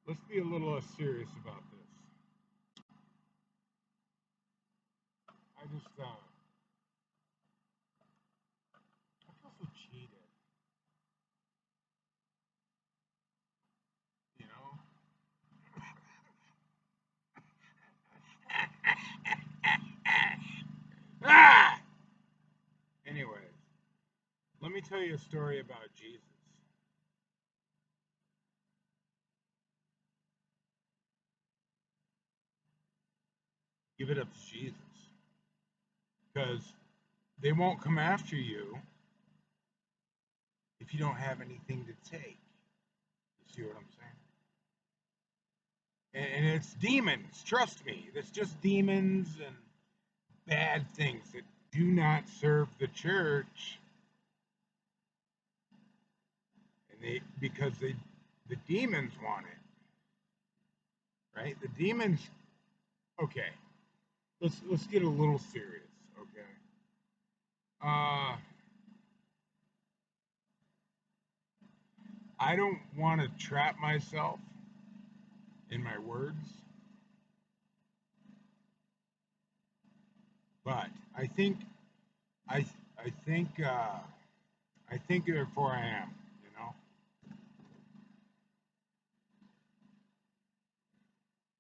Let's be a little less serious about this. I just, I feel so cheated, you know? Ah! Anyways, let me tell you a story about Jesus. Give it up to Jesus. Because they won't come after you if you don't have anything to take. You see what I'm saying? And it's demons, trust me. It's just demons and bad things that do not serve the church. And they because they the demons want it, right? The demons, okay. Let's get a little serious, okay? I don't want to trap myself in my words, but I I think I think therefore I am. You know,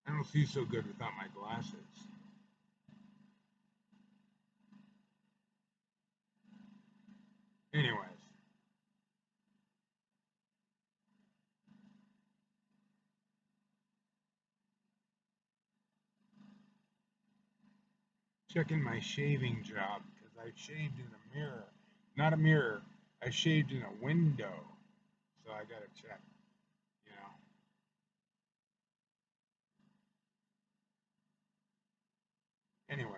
I don't see so good without my glasses. Anyways, checking my shaving job because I shaved in a mirror, not a mirror. I shaved in a window, so I gotta check. You know. Anyways,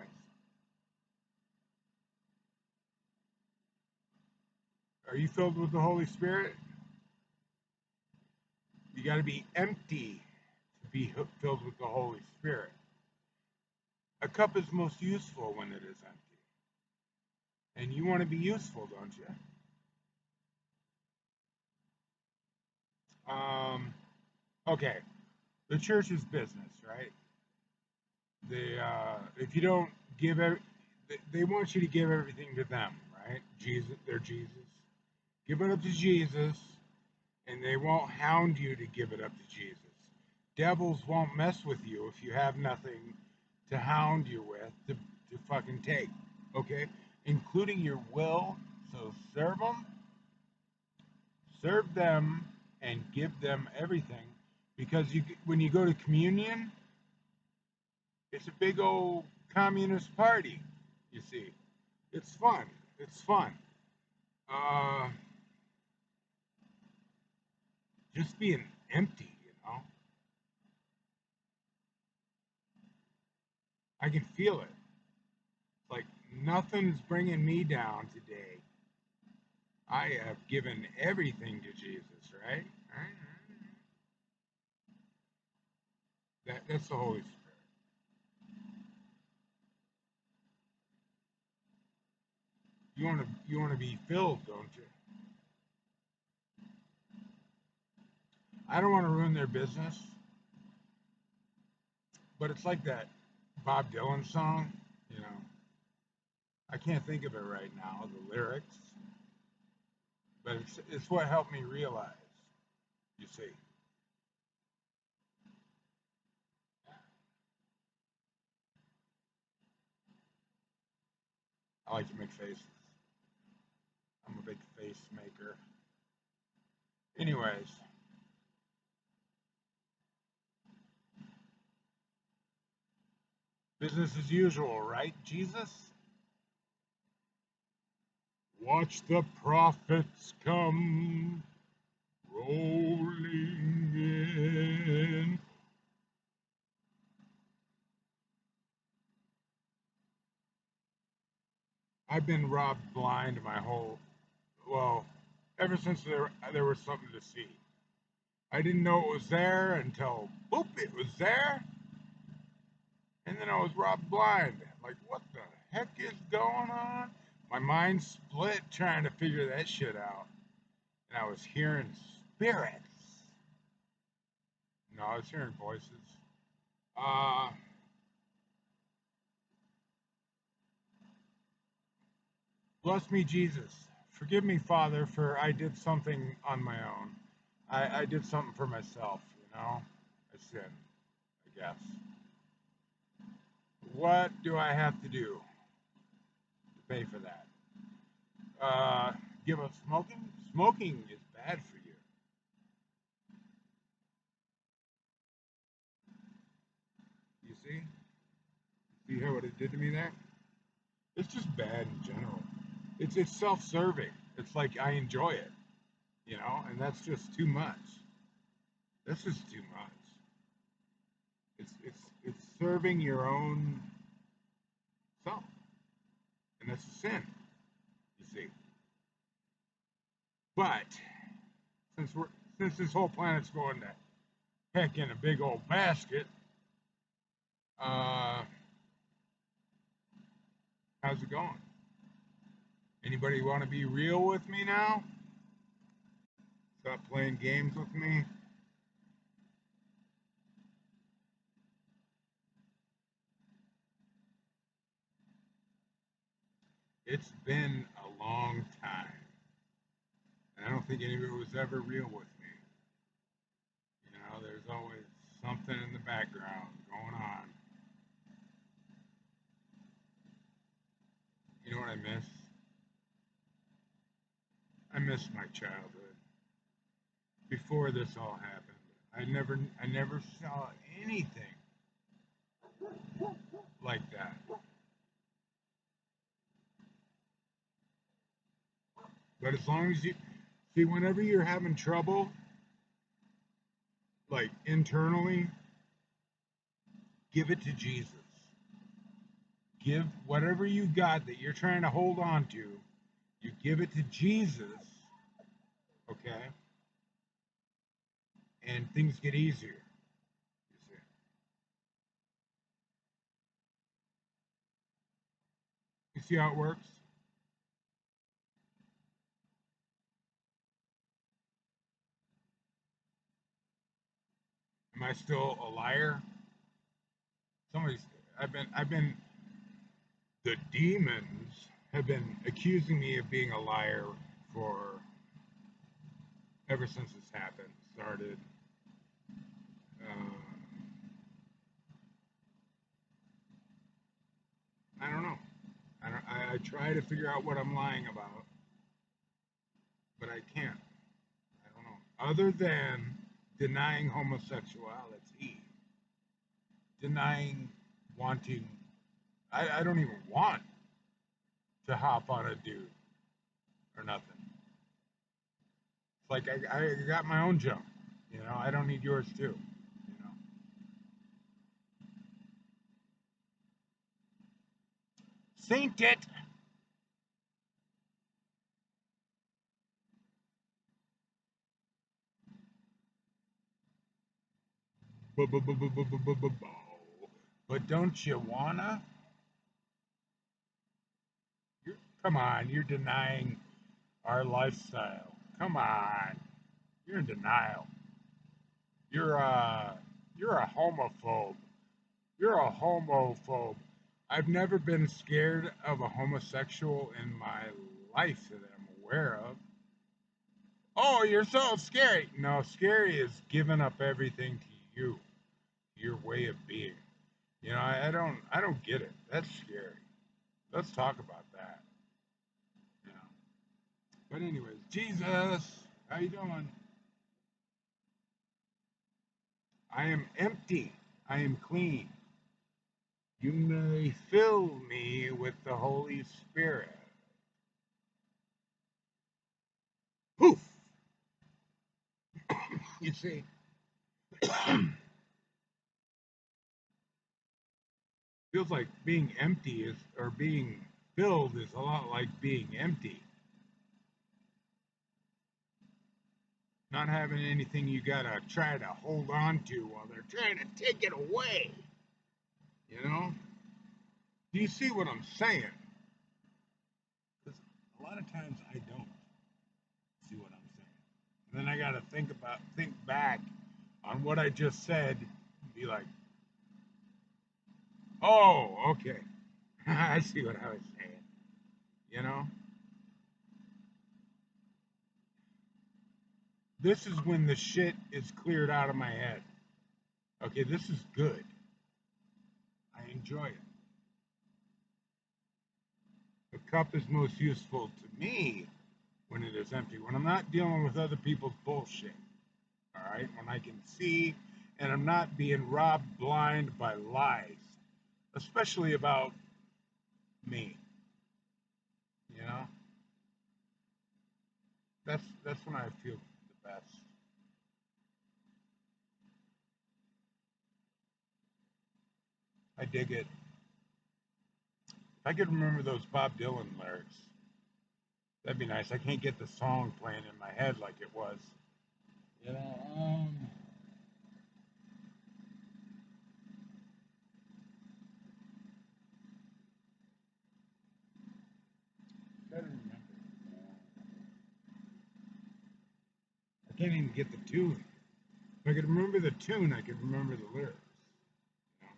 are you filled with the Holy Spirit? You got to be empty to be filled with the Holy Spirit. A cup is most useful when it is empty. And you want to be useful, don't you? Okay, the church is business, right? If you don't give they want you to give everything to them, right? Jesus, they're Jesus. Give it up to Jesus, and they won't hound you to give it up to Jesus. Devils won't mess with you if you have nothing to hound you with to fucking take, okay? Including your will. So serve them, and give them everything. Because when you go to communion, it's a big old communist party, you see. It's fun. It's fun. Uh, just being empty, you know? I can feel it. Like nothing's bringing me down today. I have given everything to Jesus, right? That's the Holy Spirit. You want to be filled, don't you? I don't want to ruin their business, but it's like that Bob Dylan song. You know, I can't think of it right now, the lyrics, but it's what helped me realize. You see, I like to make faces. I'm a big face maker. Anyways, business as usual, right, Jesus? Watch the prophets come rolling in. I've been robbed blind my whole, well, ever since there was something to see. I didn't know it was there until boop, it was there, and then I was robbed blind. Like, what the heck is going on? My mind split trying to figure that shit out, and I was hearing spirits. No, I was hearing voices. Uh, Bless me, Jesus. Forgive me, Father, for I did something on my own. I did something for myself, you know? I sinned, I guess. What do I have to do to pay for that? Give up smoking? Smoking is bad for you. You see? See how what it did to me there? It's just bad in general. It's self-serving. It's like I enjoy it, you know, and that's just too much. That's just too much. It's serving your own self, and that's a sin. You see, but since we're since this whole planet's going to heck in a big old basket, uh, how's it going? Anybody want to be real with me now? Stop playing games with me. It's been a long time, and I don't think anybody was ever real with me. You know, there's always something in the background going on. You know what I miss? I miss my childhood before this all happened. I never saw anything like that. But as long as you see, whenever you're having trouble, like internally, give it to Jesus. Give whatever you got that you're trying to hold on to, you give it to Jesus, okay? And things get easier. You see. You see how it works? Am I still a liar? Somebody's I've been the demons have been accusing me of being a liar for ever since this happened started. Uh, I don't know. I try to figure out what I'm lying about, but I can't. I don't know. Other than denying homosexuality, denying wanting, I don't even want to hop on a dude or nothing. It's like I got my own jump. You know, I don't need yours too. You know, saint it. But don't you wanna? You're, come on, you're denying our lifestyle. Come on, you're in denial. You're a you're a homophobe. You're a homophobe. I've never been scared of a homosexual in my life that I'm aware of. Oh, you're so scary. No, scary is giving up everything to you, your way of being. You know, I don't get it. That's scary. Let's talk about that. You know. But anyways, Jesus, how you doing? I am empty. I am clean. You may fill me with the Holy Spirit. Poof. You see, feels like being empty is, or being filled is a lot like being empty. Not having anything you gotta try to hold on to while they're trying to take it away. You know? Do you see what I'm saying? Because a lot of times I don't see what I'm saying. And then I gotta think back on what I just said, be like, oh, okay. I see what I was saying. You know, this is when the shit is cleared out of my head. Okay, this is good. I enjoy it. The cup is most useful to me when it is empty, when I'm not dealing with other people's bullshit. All right, when I can see and I'm not being robbed blind by lies, especially about me. You know, that's when I feel the best. I dig it. If I could remember those Bob Dylan lyrics, that'd be nice. I can't get the song playing in my head like it was. You know, try to remember. I can't even get the tune. If I could remember the tune, I could remember the lyrics. You know,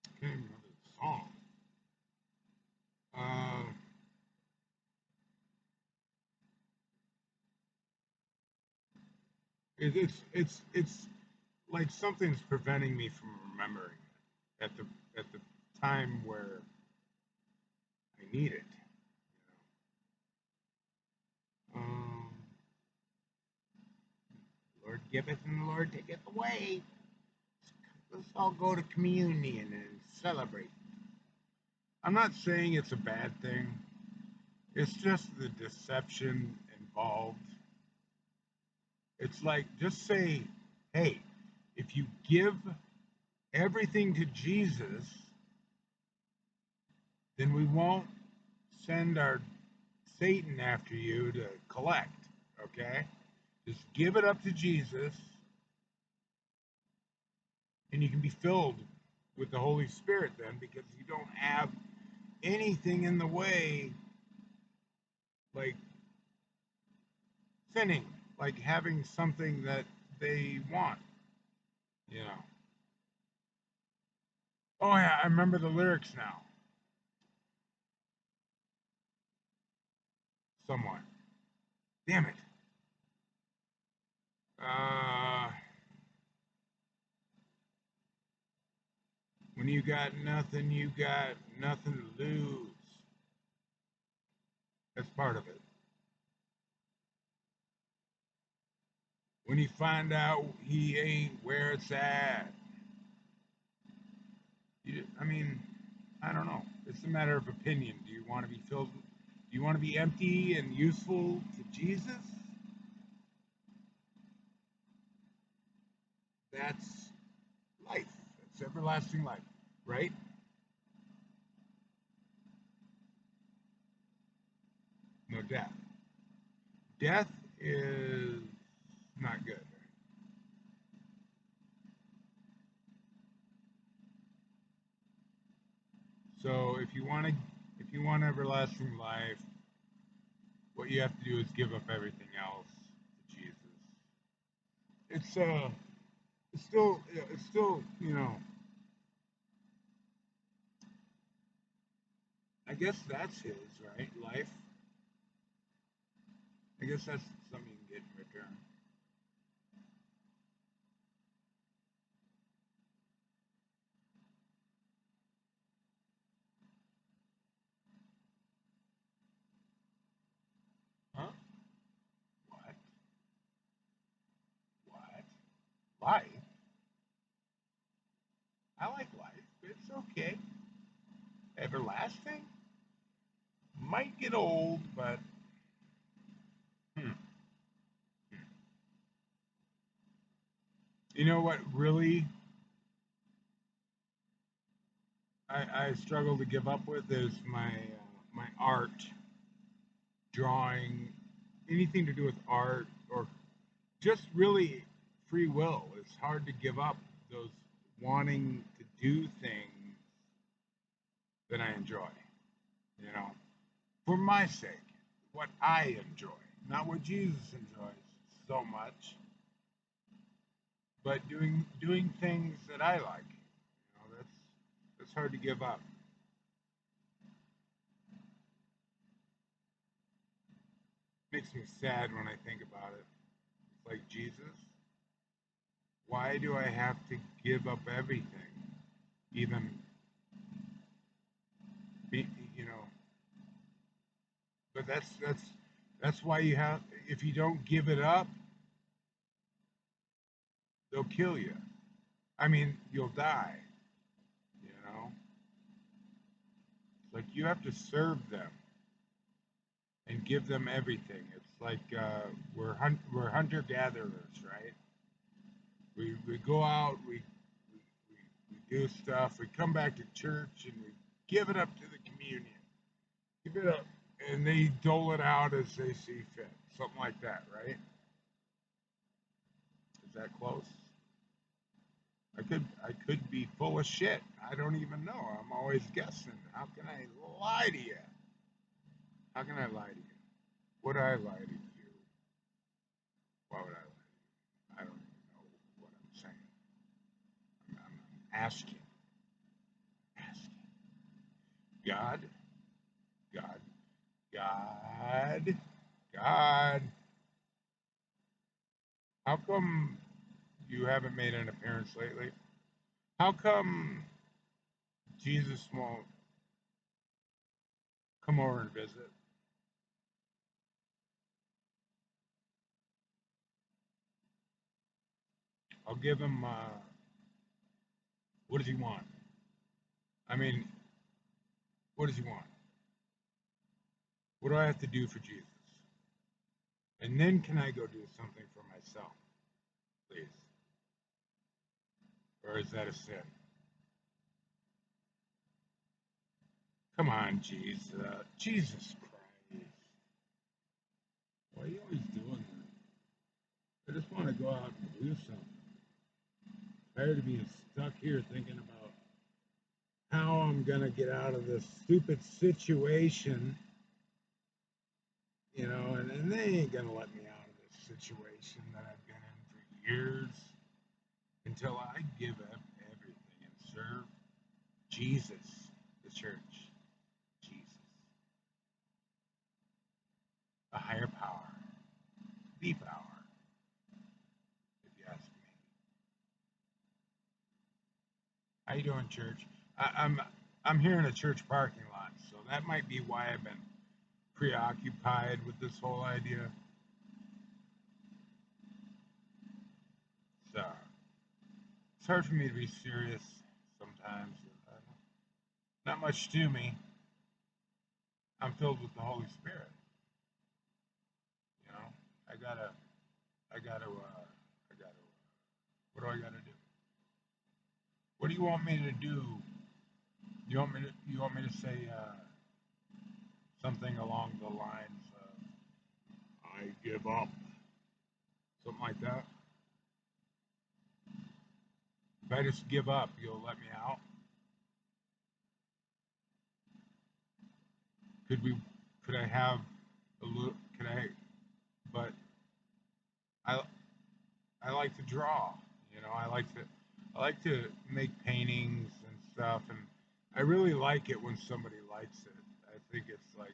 I can't even remember the song. Uh, it's like something's preventing me from remembering it at the time where I need it. Lord giveth and the Lord taketh away. Let's all go to communion and celebrate. I'm not saying it's a bad thing. It's just the deception involved. It's like just say, hey, if you give everything to Jesus, then we won't send our Satan after you to collect. Okay? Just give it up to Jesus, and you can be filled with the Holy Spirit then because you don't have anything in the way, like sinning, like having something that they want, you know. Oh, yeah, I remember the lyrics now, somewhat. Damn it. Uh, when you got nothing to lose. That's part of it. When you find out he ain't where it's at. I mean, I don't know. It's a matter of opinion. Do you want to be filled? Do you want to be empty and useful to Jesus? That's life. It's everlasting life, right? No death. Death is not good. So if you want everlasting life, what you have to do is give up everything else to Jesus. It's it's still I guess that's his right life. I guess that's something you can get in return. Huh? What? What? Life? I like life. It's okay. Everlasting? Might get old, but hmm. You know what really I struggle to give up with is my art, drawing, anything to do with art or just really free will. It's hard to give up those wanting to do things that I enjoy, you know, for my sake, what I enjoy, not what Jesus enjoys. so much, but doing things that I like. That's hard to give up. Makes me sad when I think about it. It's like Jesus, why do I have to give up everything? Even be, you know, but that's why you have. If you don't give it up, they'll kill you. I mean, you'll die. You know, it's like you have to serve them and give them everything. It's like we're hunter gatherers, right? We go out, we do stuff, we come back to church, and we give it up to the communion. Give it up, and they dole it out as they see fit, something like that, right? Is that close? I could be full of shit. I don't even know. I'm always guessing. How can I lie to you? How can I lie to you? Would I lie to you? Why would I lie to you? I don't even know what I'm saying. I'm asking, asking. God, God, God, God. How come you haven't made an appearance lately? How come Jesus won't come over and visit? I'll give him. What does he want? I mean, what does he want? What do I have to do for Jesus? And then can I go do something for myself, please? Or is that a sin? Come on, Jesus. Jesus Christ. Why are you always doing that? I just want to go out and do something. Tired of being stuck here thinking about how I'm going to get out of this stupid situation, and they ain't going to let me out of this situation that I've been in for years until I give up everything and serve Jesus, the church, Jesus, a higher power, the power, if you ask me. How you doing, church? I'm here in a church parking lot, so that might be why I've been preoccupied with this whole idea. So it's hard for me to be serious sometimes. Not much to me. I'm filled with the Holy Spirit. You know, I gotta, I gotta, I gotta. What do I gotta do? What do you want me to do? You want me to say something along the lines of "I give up," something like that? If I just give up, you'll let me out. Could we? Could I have a little? Could I? But I I like to draw. I like to make paintings and stuff, and I really like it when somebody likes it. I think it's like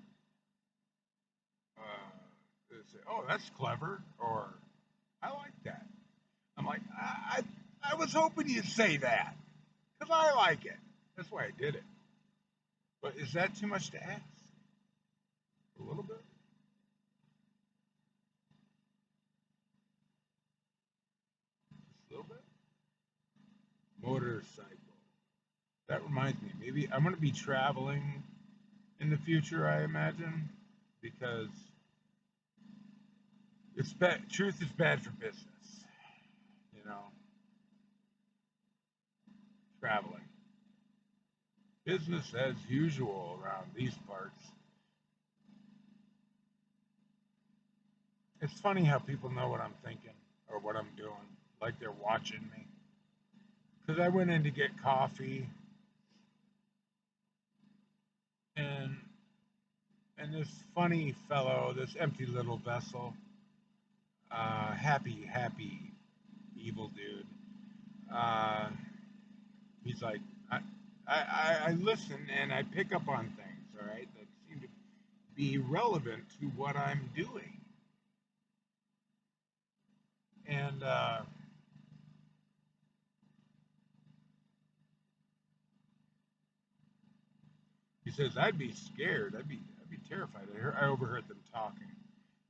they say, "Oh, that's clever," or "I like that." I'm like, I was hoping you'd say that because I like it. That's why I did it. But is that too much to ask? A little bit, just a little bit. Motorcycle. That reminds me. Maybe I'm going to be traveling in the future. I imagine because it's bad. Truth is bad for business. You know, traveling. Business as usual around these parts. It's funny how people know what I'm thinking or what I'm doing, like they're watching me. Because I went in to get coffee, and this funny fellow, this empty little vessel, happy evil dude. Uh, he's like, I listen and I pick up on things, all right, that seem to be relevant to what I'm doing. And he says, I'd be scared. I'd be terrified. I overheard them talking.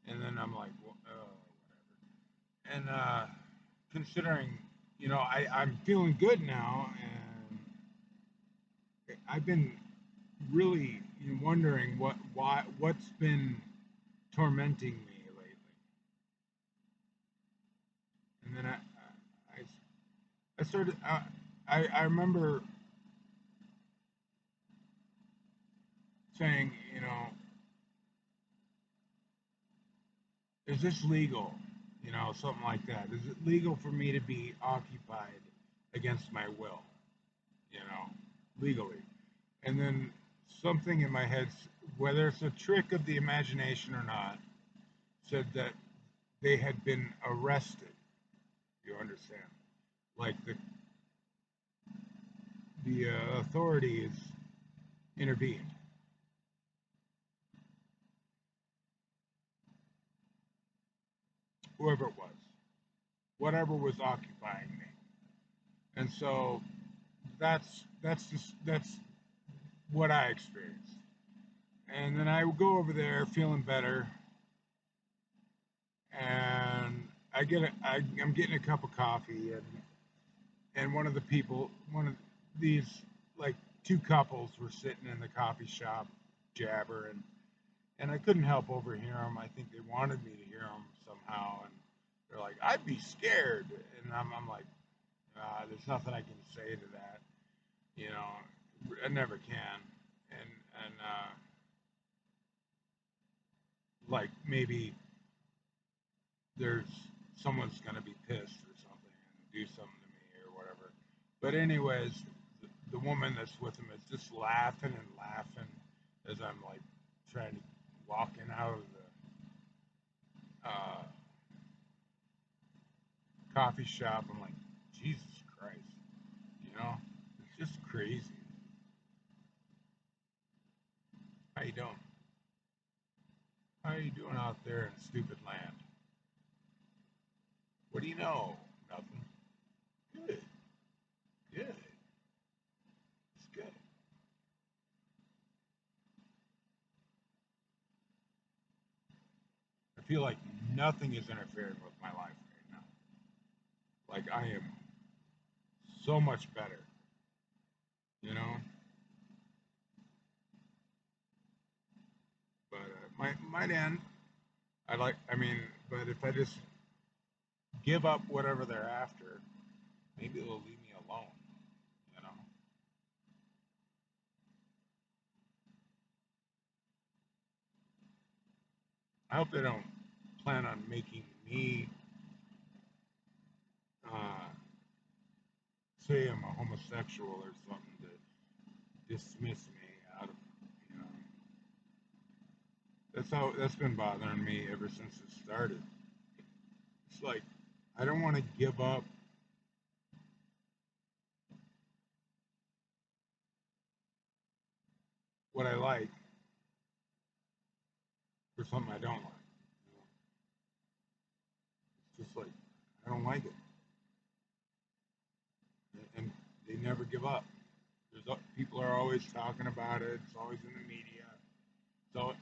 And then I'm like, well, whatever. And considering, I'm feeling good now, and I've been really wondering what's been tormenting me lately. And then I started. I remember saying, is this legal? Something like that. Is it legal for me to be occupied against my will? Legally. And then something in my head, whether it's a trick of the imagination or not, said that they had been arrested. You understand? Like the authorities intervened, whoever it was, whatever was occupying me. And so that's what I experienced. And then I would go over there feeling better, and I'm getting a cup of coffee, and one of these like two couples were sitting in the coffee shop jabbering, and I couldn't help overhear them. I think they wanted me to hear them somehow, and they're like, "I'd be scared," and I'm like, "There's nothing I can say to that, you know. I never can." And like maybe there's someone's gonna be pissed or something and do something to me or whatever. But anyways, the woman that's with him is just laughing and laughing as I'm like trying to walking out of the coffee shop. I'm like, Jesus Christ, you know, it's just crazy. How you doing? How you doing out there in stupid land? What do you know? Nothing. Good, good. It's good. I feel like nothing is interfering with my life right now. Like I am so much better, you know. But might end. I like. I mean, but if I just give up whatever they're after, maybe they'll leave me alone. You know. I hope they don't plan on making me uh, say I'm a homosexual or something to dismiss me out of. You know. That's been bothering me ever since it started. It's like I don't want to give up what I like for something I don't like. You know? It's just like I don't like it, and they never give up. People are always talking about it. It's always in the media. So,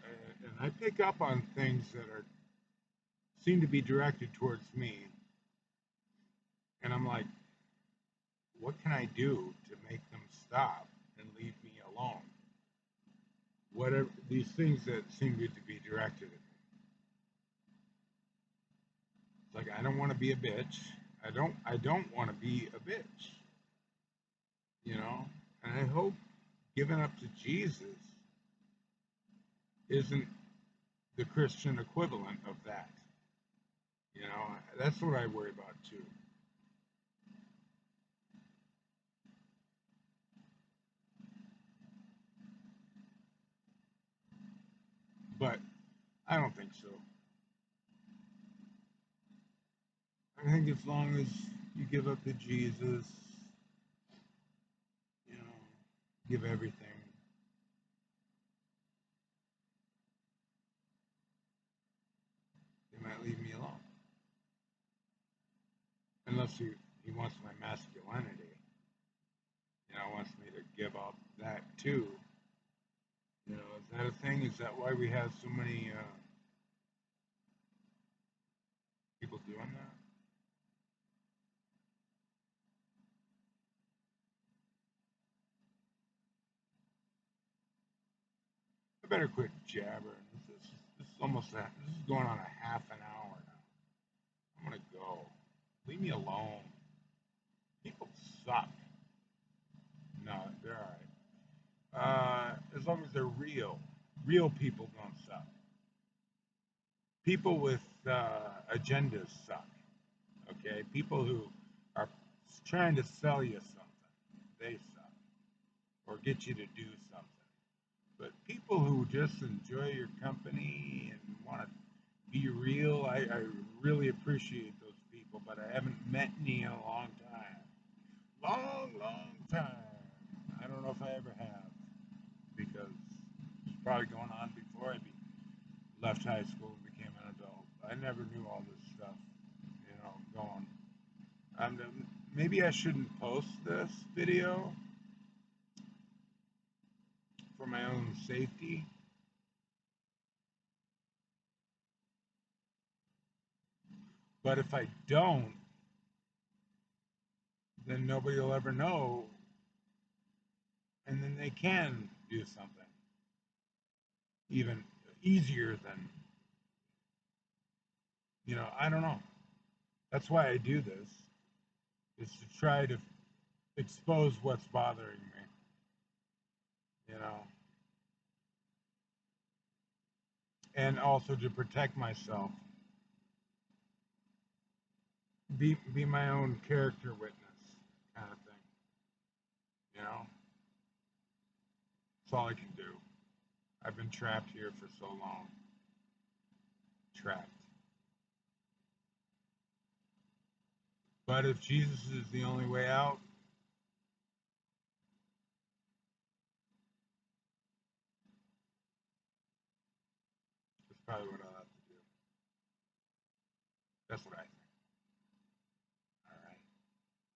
and I pick up on things that are seem to be directed towards me, and I'm like, what can I do to make them stop and leave me alone? Whatever these things that seem to be directed at me. It's like I don't want to be a bitch. I don't want to be a bitch. You know, and I hope giving up to Jesus isn't the Christian equivalent of that. You know, that's what I worry about too. But I don't think so. I think as long as you give up to Jesus, you know, give everything, they might leave me alone. Unless he wants my masculinity, wants me to give up that too. Is that a thing? Is that why we have so many people doing that? I better quit jabbering. This is almost that. This is going on a half an hour now. I'm gonna go. Leave me alone. People suck. No, they're all right. As long as they're real. Real people don't suck. People with agendas suck. Okay, people who are trying to sell you something, they suck, or get you to do something. But people who just enjoy your company and want to be real, I really appreciate those people. But I haven't met any in a long time. Long time. I don't know if I ever have, because it's probably going on before I left high school and became an adult. I never knew all this stuff, going. And maybe I shouldn't post this video for my own safety. But if I don't, then nobody will ever know, and then they can do something even easier than, I don't know. That's why I do this, is to try to expose what's bothering me, you know, and also to protect myself, be my own character witness, kind of thing, you know. That's all I can do. I've been trapped here for so long, trapped. But if Jesus is the only way out, that's probably what I'll have to do. That's what I think.